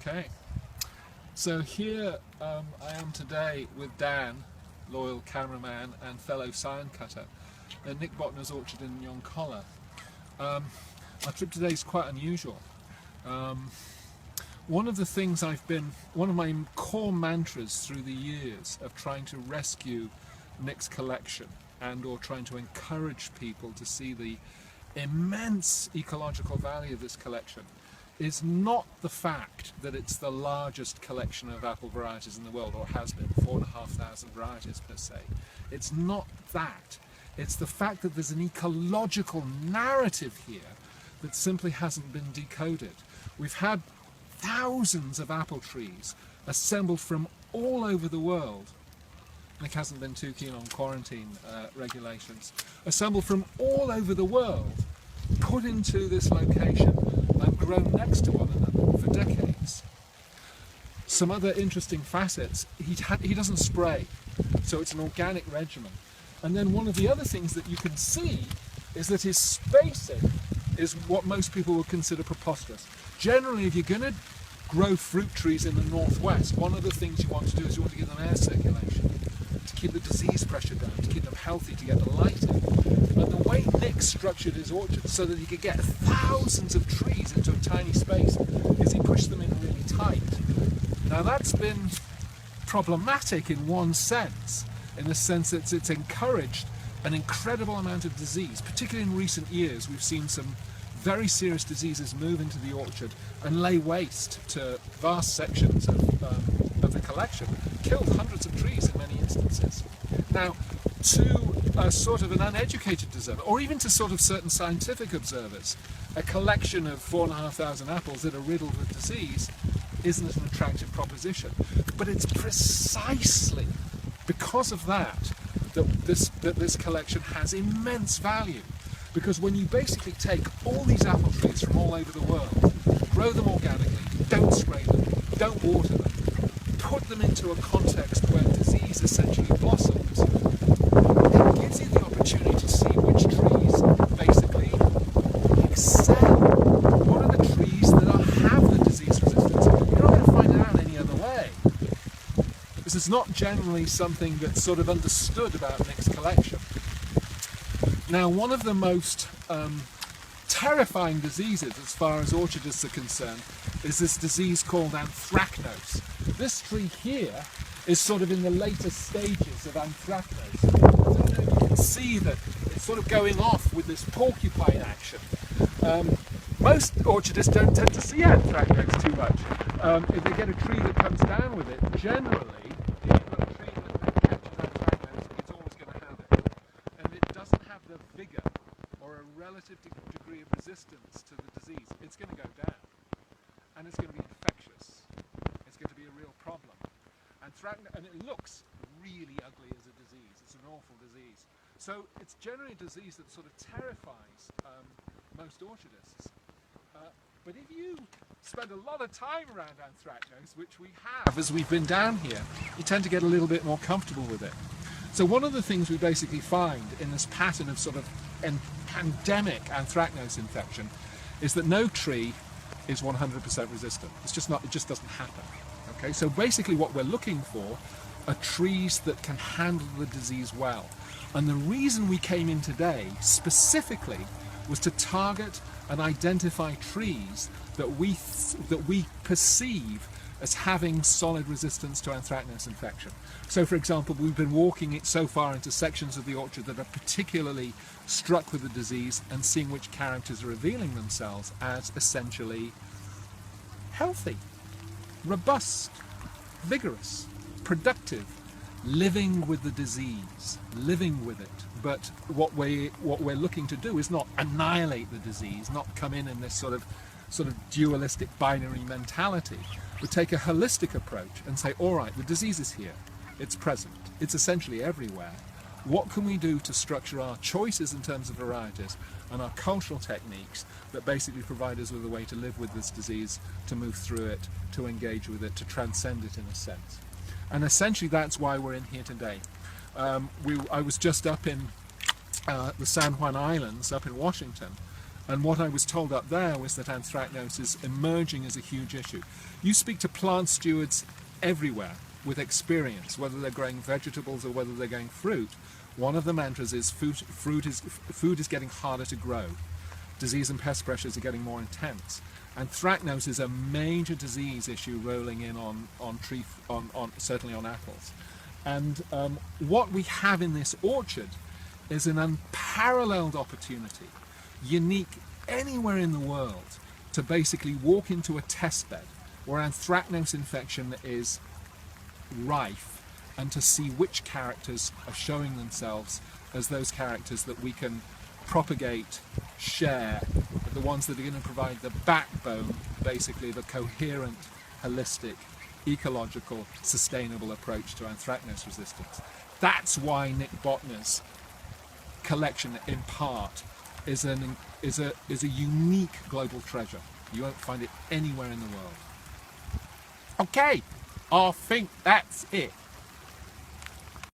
Okay, so here I am today with Dan, loyal cameraman and fellow scion cutter, at Nick Botner's orchard in Yoncolla. Our trip today is quite unusual. One of my core mantras through the years of trying to rescue Nick's collection and or trying to encourage people to see the immense ecological value of this collection is not the fact that it's the largest collection of apple varieties in the world, or has been, 4,500 varieties per se. It's not that. It's the fact that there's an ecological narrative here that simply hasn't been decoded. We've had thousands of apple trees assembled from all over the world. Nick hasn't been too keen on quarantine regulations. Assembled from all over the world, put into this location and grown next to one another for decades. Some other interesting facets, he doesn't spray, so it's an organic regimen. And then one of the other things that you can see is that his spacing is what most people would consider preposterous. Generally, if you're going to grow fruit trees in the northwest, one of the things you want to do is you want to give them air circulation, to keep the disease pressure down, to keep them healthy, to get the light in. And the way Nick structured his orchard so that he could get thousands of trees into a tiny space is he pushed them in really tight. Now that's been problematic in one sense, in the sense that it's encouraged an incredible amount of disease. Particularly in recent years, we've seen some very serious diseases move into the orchard and lay waste to vast sections of the collection, killed hundreds of trees in many instances. Now, to a sort of an uneducated observer, or even to sort of certain scientific observers, a collection of 4,500 apples that are riddled with disease isn't an attractive proposition. But it's precisely because of that this collection has immense value. Because when you basically take all these apple trees from all over the world, grow them organically, don't spray them, don't water them, put them into a context where disease essentially blossoms, it gives you the opportunity to see which trees basically excel. What are the trees that have the disease resistance? You're not going to find it out any other way. This is not generally something that's sort of understood about Nick's collection. Now, one of the most terrifying diseases as far as orchardists are concerned is this disease called Anthracnose. This tree here is sort of in the later stages of Anthracnose. I don't know if you can see that it's sort of going off with this porcupine action. Most orchardists don't tend to see Anthracnose too much. If they get a tree that comes down with it, generally, if you've got a tree that catches Anthracnose, it's always going to have it. And it doesn't have the vigor or a relative degree of resistance to the disease, it's going to go down. And it's going to be infectious. It's going to be a real problem. And it looks really ugly as a disease. It's an awful disease. So it's generally a disease that sort of terrifies most orchardists. But if you spend a lot of time around Anthracnose, which we have as we've been down here, you tend to get a little bit more comfortable with it. So one of the things we basically find in this pattern of sort of pandemic Anthracnose infection is that no tree is 100% resistant. It's just not, it just doesn't happen. Okay, so basically what we're looking for are trees that can handle the disease well. And the reason we came in today specifically was to target and identify trees that we perceive as having solid resistance to Anthracnose infection. So for example, we've been walking it so far into sections of the orchard that are particularly struck with the disease and seeing which characters are revealing themselves as essentially healthy, robust, vigorous, productive, living with the disease, living with it. But what we're looking to do is not annihilate the disease, not come in this sort of dualistic binary mentality, but take a holistic approach and say, all right, the disease is here, it's present, it's essentially everywhere. What can we do to structure our choices in terms of varieties and our cultural techniques that basically provide us with a way to live with this disease, to move through it, to engage with it, to transcend it in a sense. And essentially that's why we're in here today. I was just up in the San Juan Islands, up in Washington, And what I was told up there was that anthracnose is emerging as a huge issue. You speak to plant stewards everywhere with experience, whether they're growing vegetables or whether they're growing fruit. One of the mantras is food is getting harder to grow. Disease and pest pressures are getting more intense. Anthracnose is a major disease issue rolling in on certainly on apples. And what we have in this orchard is an unparalleled opportunity, unique anywhere in the world, to basically walk into a test bed where anthracnose infection is rife and to see which characters are showing themselves as those characters that we can propagate, share, the ones that are going to provide the backbone, basically the coherent, holistic, ecological, sustainable approach to anthracnose resistance. That's why Nick Botner's collection, in part, is a unique global treasure. You won't find it anywhere in the world. Okay, I think that's it.